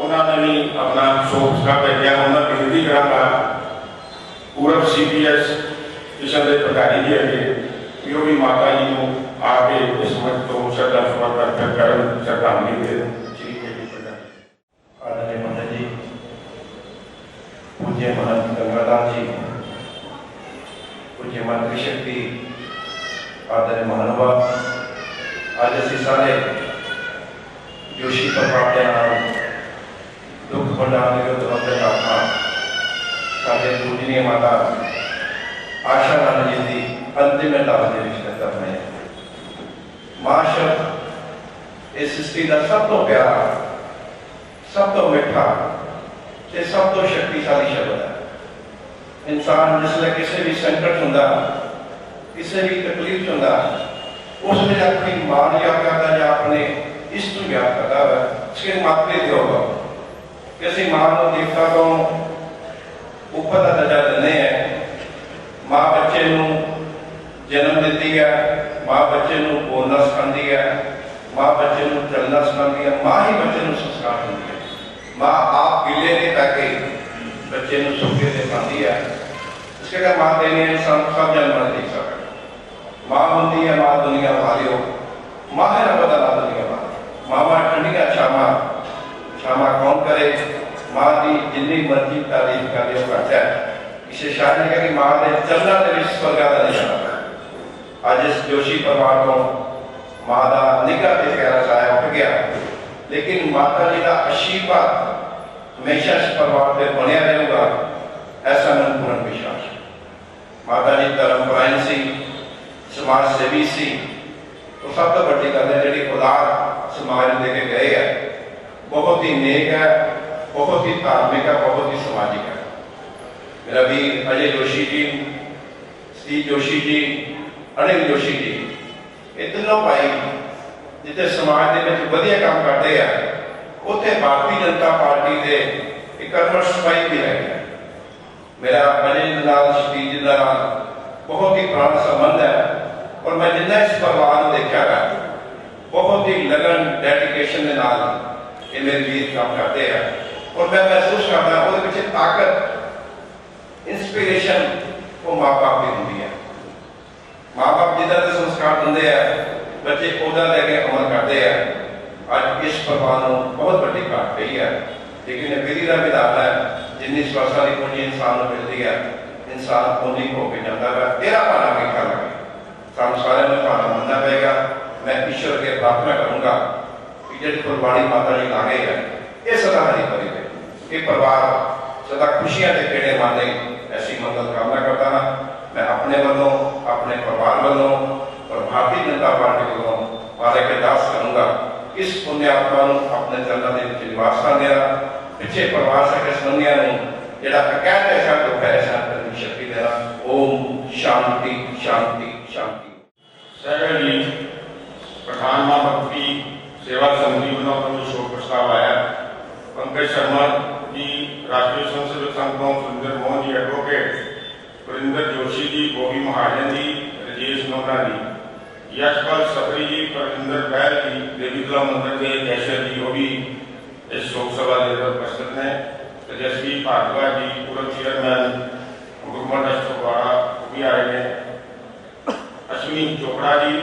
उन्होंने भी अपना शोक प्रस्ताव भेजा। उन्होंने विनती करांगा पूर्व CPS किशन देव पटारी जी अगे जो भी माता जी को आके इस मंच तो श्रद्धा सुमन अर्पित कर श्रद्धांजलि दे। आदरणीय महाराज जी, पूज्य महंत गंगादास जी, पूज्य मातृशक्ति, आदरणीय महानुभाव, आज असी सारे जोशी परिवार दुख भंडार के आत्मा साढ़े पूजनीय माता आशा रानी जी की अंतिम अरदास के करता है। मां शब्द इस सृष्टि का सब तो प्यारा, सब तो मिठा ते सब तो शक्तिशाली शब्द है। इंसान जिसले किसी भी संकट होंदा, किसी भी तकलीफ होंदा, उसने अपनी मां याद करता या अपने इष्ट को याद करता है, उसके माते दे होगा। किसी मां को देवता को ऊपर का दर्जा देने हैं। मां बच्चे जन्म देती है, मां बच्चे बोलना सिखाती है, मां बच्चे चलना सिखाती है, मां ही बच्चे संस्कार देती है। मां आप गिले ने ताकि बच्चे सुखे दे पाती है। इसके लिए मां देने सब जानवर देख सकते। मां होती है मां दुनिया वाली हो, मां है रब दा दुनिया वाली। मामा ठंडिया छामा कौन करे, मां की जिन्नी मर्जी तारीफ कर ले घट है। इसे शायद नहीं कि मां के चरणों के स्वर्ग का निशान है। आज इस जोशी परिवार को मां का निगाह से प्यारा छाया उठ गया, लेकिन माता जी का आशीर्वाद हमेशा इस परिवार पर बनया रहेगा, ऐसा मैं पूर्ण विश्वास है। माता जी धर्मपरायण सी, समाज सेवी सी, तो सब तो बड़ी गल है जी औलाद समाज में देके गए है, बहुत ही नेक है, बहुत ही धार्मिक है, बहुत ही सामाजिक है। मेरा भी अजय जोशी जी, स्टीव जोशी जी, अनिल जोशी जी, ये तीनों भाई जिते समाज के वधिया काम करते हैं, उत्थे भारतीय जनता पार्टी के एक कर्मठ सिपाही भी रह गया। मेरा अजय नाल स्टीव जी नाल बहुत ही पुराना संबंध है, और मैं जिन्ना इस परिवार को देखा है, बहुत ही लगन डेडिकेशन के नाल ये मेरे वीर काम करते हैं, और मैं महसूस करता वो पीछे ताकत इंस्पिरेशन वो माँ बाप की होती है। माँ बाप जिधर से संस्कार देंगे हैं, बच्चे उधर लेके अमल करते हैं। आज इस परिवार को बहुत बड़ी घाट पई है, लेकिन विधि का विधान है, जिन्नी स्वासा की पूंजी इंसान को मिलती है, इंसान पूंजी खो के जाता है। तेरा भाना मीठा लगे, सानू सारे में भाना मनना पड़ेगा। मैं ईश्वर के प्रार्थना करूंगा कि जी कुर्बानी माता जी लागे है, ये सदा हरी भरी है, ये परिवार सदा खुशियां के खेड़े माने, ऐसी मदद कामना करता ना। मैं अपने वालों, अपने परिवार वालों और भारतीय जनता पार्टी वालों मारे के दास करूंगा, इस पुण्य आत्मा अपने चरणों के निवास देना, पिछे परिवार से संबंधियों जरा अकैद ऐसा दुख है, ऐसा करने की शक्ति देना। ओम शांति शांति शांति। सहगल जी पठान मां भक्ति सेवा समिति वालों शोक प्रस्ताव आया। पंकज शर्मा जी, राष्ट्रीय संसद संघों, सुंदर मोहन जी एडवोकेट, वरिंदर जोशी जी, गोभी महाजन जी, राजेश नोहरा जी, यशपाल सफरी जी, परविंदर बैल जी, देवीतला मंदिर के कैशर जी, वो भी इस शोक सभा के अंदर उपस्थित हैं। तेजस्वी भारद्वाज जी, पूर्व चेयरमैन हुकूमत अशोकवाड़ा वो भी आए हैं। अश्विनी चोपड़ा जी,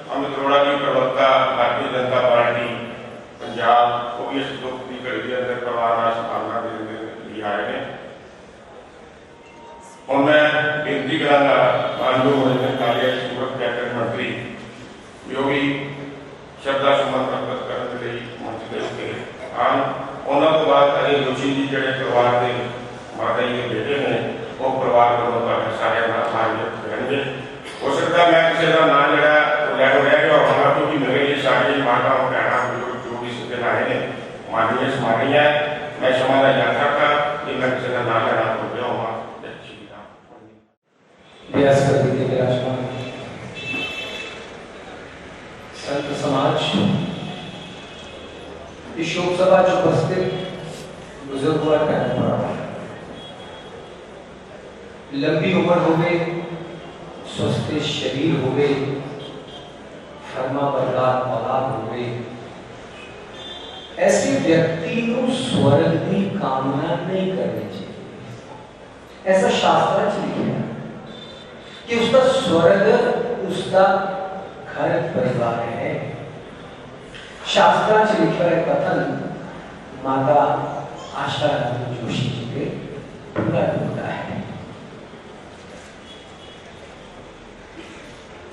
अमित अरोड़ा जी, प्रवक्ता भारतीय जनता पार्टी पंजाब, वो भी इस दुख की घड़ी के अंदर परिवार संभावना देने के लिए आए हैं। और मैं बेनती करांगा माननीय रंजन कालिया सूरत कैबिनेट मंत्री जो भी श्रद्धा सुमन अर्पित करने के लिए मंच पे उठे आन। उन्होंने तो बाद अनिल जोशी जी जड़े परिवार के माता जी के बेटे हैं, वो परिवार को सारे मान करेंगे। हो सकता मैं किसी का नाम जरा लैक रह गया होगा, क्योंकि मेरे ये सारे माता और बहना जो भी सिद्धे आए हैं माननीय समानी है, मैं समाना जानता था कि मैं किसी का नाम लेना हो गया होगा। संत समाज, इस शोक सभा जो उपस्थित बुजुर्ग और बहन पड़ा, लंबी उम्र हो गई, स्वस्थ शरीर हो गए, फरमा बरदार औलाद हो गई, ऐसे व्यक्ति को स्वर्ग की कामना नहीं करनी चाहिए। ऐसा शास्त्र च लिखा है कि उसका स्वर्ग उसका घर परिवार है। शास्त्र च लिखा है कथन माता आशा रानी जोशी जी के पूरा होता है।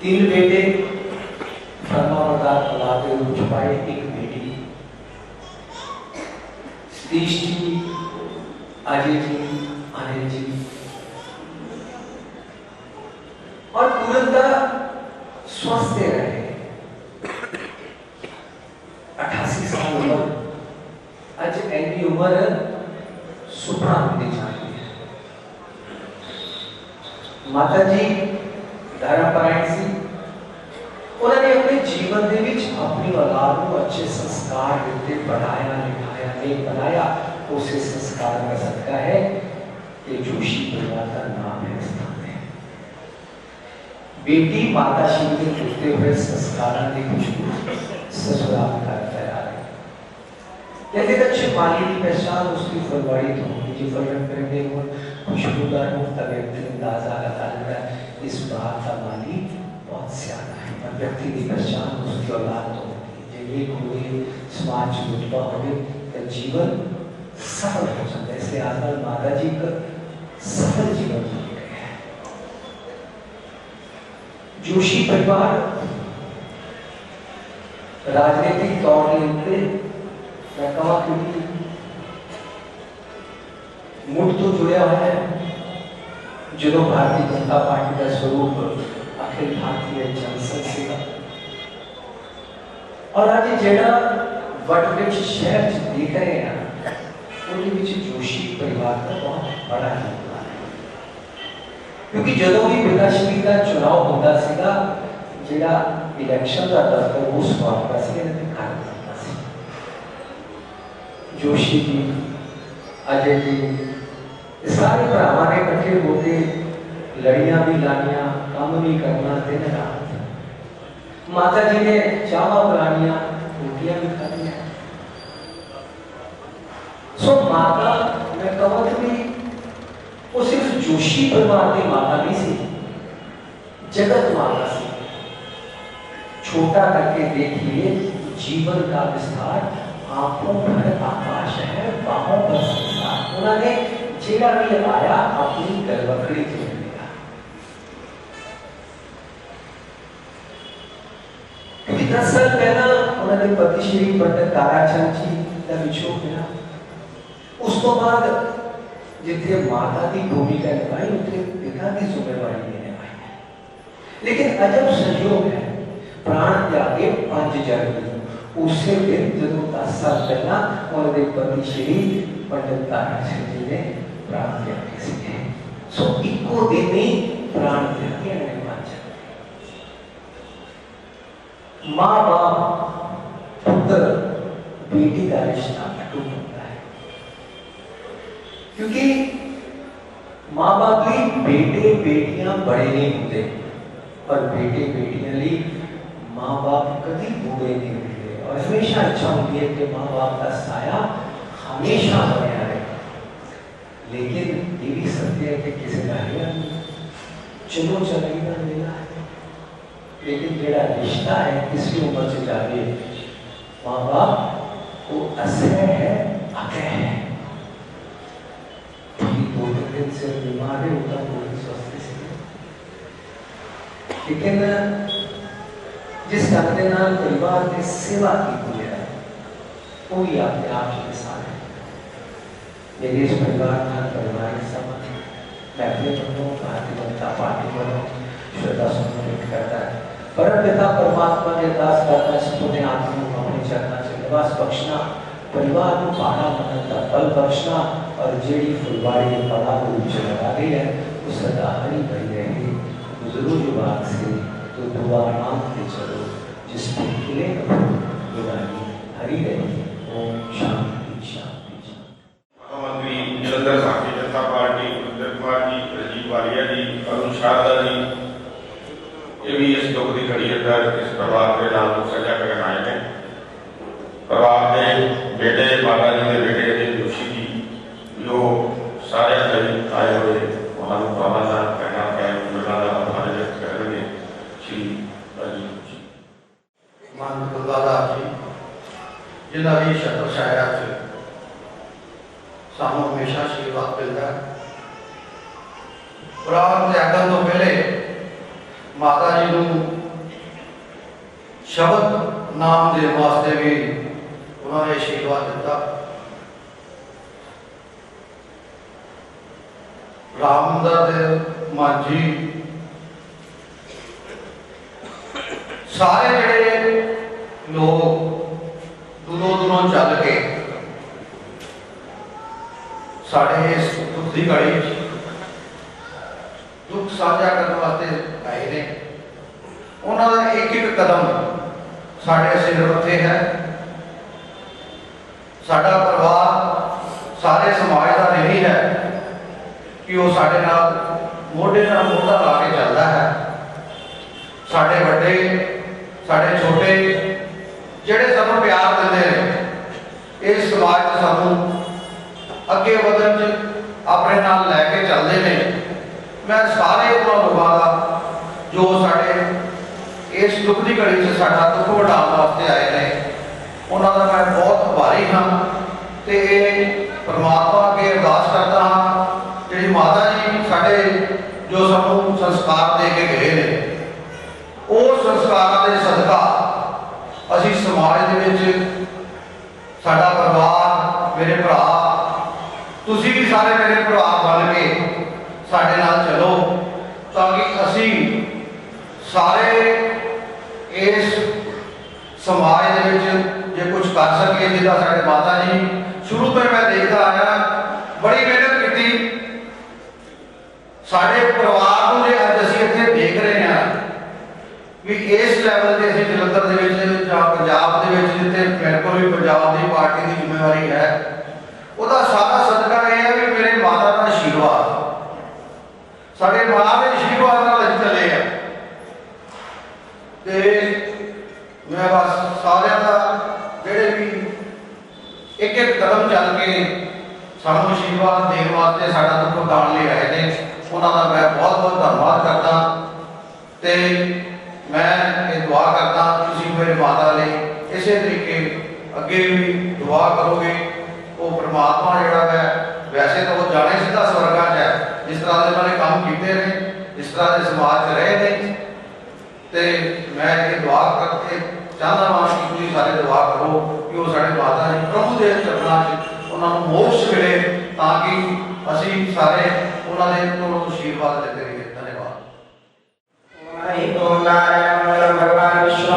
3 बेटे फरमाबरदार औलाद रूप पाए, 1 बेटी सतीश जी, अजय जी, अनिल जी, और पूर्णतः स्वस्थ रहे। अज इन्नी उम्र सुपना होती जा रही है। माता जी धर्मपरायण सी, उन्होंने अपने जीवन के विच अपनी औलाद को अच्छे संस्कार दिते, पढ़ाया लिखाया, नहीं बनाया, उसे संस्कार का सदका है कि जोशी परिवार का नाम है स्थान है। बेटी माता श्री के जुड़ते हुए संस्कारों की खुशबू ससुराल का फैला रही। कहते अच्छे माली की पहचान उसकी फुलवाड़ी तो होगी, जो फलरंग करने हो खुशबूदार हो, तब व्यक्ति अंदाजा लगा लेता है इस बात का माली बहुत ज्यादा है। और व्यक्ति की पहचान उसकी औलाद तो होती है। जब एक हुए समाज रुतबा हो तो जीवन सफल हो जाता है। इसलिए आजकल माता जी का सफल जीवन जी रहे हैं। जोशी परिवार राजनीतिक तौर के मैं कहा कि मुठ तो जुड़े हुए हैं। जो भारतीय जनता पार्टी का स्वरूप अखिल भारतीय जनसंघ सेवा और आज जेड़ा वटवृक्ष शहर देख रहे हैं जोशी परिवार का बहुत बड़ा योगदान है। क्योंकि जो भी विकासशील का चुनाव होता सीगा, जेड़ा इलेक्शन का दफ्तर वो स्वागत से जोशी जी, अजय जी, सारे भरावां ने इकट्ठे होकर लड़ियां भी लानिया, काम भी करना दिन रात। माता जी ने चावा बनानिया, रोटियां भी खानिया। सो माता मैं कहूँ कि वो सिर्फ जोशी परिवार की माता नहीं सी, जगत माता सी। छोटा करके देखिए, जीवन का विस्तार आंखों भर आकाश है, बाहों पर संसार। उन्होंने जेड़ा भी लगाया अपनी गर्भगृह जोड़ लिया। क्योंकि 10 साल पहला उन्होंने पति श्री पंडित ताराचंद जी का विछोड़ गया। उस तो बाद जितने माता की भूमिका निभाई उतने पिता की जिम्मेवारी भी निभाई है। लेकिन अजब संयोग है, प्राण त्यागे 5 जनवरी उसे दिन जो 10 साल पहला उन्होंने पति श्री पंडित ताराचंद जी ने प्राण त्यागे सीखे। सो इको दिन ही प्राण त्यागे ने 5 माँ बाप पुत्र बेटी का रिश्ता अटूट होता है। क्योंकि माँ बाप की बेटे बेटियां बड़े नहीं होते और बेटे बेटियां ली माँ बाप कभी बूढ़े नहीं होते। और हमेशा इच्छा होती है कि माँ बाप का साया हमेशा बना रहे। लेकिन ये भी सत्य है कि किसी का चलो चलेगा मिला है, लेकिन जेड़ा रिश्ता है किसी उम्र से जाके माँ बाप को असह है, अतः है। 2-3 दिन से बीमार है, उतना पूरी स्वस्थ से। लेकिन जिस ढंग के नाल परिवार की सेवा की हुई है वो ही आपके आप के साथ है। मेरे इस परिवार का पारिवारिक संबंध मैं अपने बंधुओं भारतीय जनता पार्टी को श्रद्धा समर्पित करता है। परम पिता परमात्मा ने दास करता है, पुण्य आत्मा को अपने चरणों से निवास बख्शना, परिवार को पाड़ा बनता बल बख्शना और जेड़ी फुलवाड़ी के पड़ा को नीचे लगा गई है वो सदा हरी भरी रहेगी। गुजरू जो बात से तो दुआ मांगते चलो, जिस पर खिले दुआनी हरी रहेगी। ओम शांति शांति। महामंत्री जलंधर भारतीय जनता पार्टी सुरेंद्र कुमार जी, राजीव वालिया जी, अरुण शारदा जी, ये भी इस दुख की घड़ी अंदर इस परिवार के नाम सजा करने आए हैं। परिवार के बेटे माता जी के बेटे अजय जोशी जी जो सारे आए हुए वहां कहना आभार व्यक्त करेंगे। श्री राजीव जी मान गुरुदास जी जिन्हों की शक्ल छाया से सानू हमेशा आशीर्वाद मिलता है। प्राण त्यागन तो पहले माता जी को शब्द नाम देने वास्ते भी उन्होंने आशीर्वाद दिता। रामदास मांझी सारे जड़े लोग दूरों दूरों चल के साढ़े इस दुख की घड़ी दुख साझा करने वास्ते आए ने। उन्होंने एक एक कदम साढ़े सिर उत्ते है। साडा परिवार सारे समाज का यही है कि वो साढ़े नाल मोढे नाल मोढा ला के चलता है। साढ़े बड़े साढ़े छोटे जिहड़े सानू प्यार दिंदे ने इस समाज च सानू अगे वधन च अपने नाल लैके चलते हैं। मैं सारे उन्होंने लोगों का जो साढ़े इस दुख की घड़ी से साडा दुख वंडाउण वास्ते आए हैं उन्होंने मैं बहुत आभारी हाँ। तो परमात्मा अगे अरदास करता हाँ जी माता जी साढ़े जो सानू संस्कार दे के गए हैं उस संस्कार के सदका असी समाज के साडा परिवार मेरे भरा तुसी भी सारे मेरे भरा बन के साडे नाल चलो ताकि असी सारे इस समाज के जे कुछ कर सके जिदा साडे माता जी शुरू तो मैं देखता आया बड़ी मेहनत की साडे परिवार को जे अज असीं इत्थे देख रहे हैं भी इस लैवल से असीं जलंधर दे विच जां पंजाब दे विच जिथे मेरे को भी पंजाब की पार्टी की जिम्मेवारी है उसका सारा सदका यह है कि मेरे माता का आशीर्वाद साडे मां के आशीर्वाद नाल असीं चले हैं। ते मैं बस सारे का जेडे भी एक एक कदम चल के सानू आशीर्वाद देने वास्ते साडा दुख वंडाउण लई आए ने उन्होंने मैं बहुत बहुत धन्यवाद करता। तो मैं ये दुआ करता तुसीं मेरे माता लई इस तरीके अगे भी दुआ करोगे। वो परमात्मा जिहड़ा है वैसे तो वो जाने सीधा स्वर्गा च है जिस तरह के उन्होंने काम किए हैं जिस तरह के समाज रहे हैं। तो मैं ये दुआ करके चाहता हाँ कि तुम सारे दुआ करो कि वो साढ़े माता जी प्रभु के चरणों से उन्होंने मोक्ष मिले ताकि असी सारे उन्होंने आशीर्वाद देते रहिए। धन्यवाद। ओम नारायण भगवान विश्व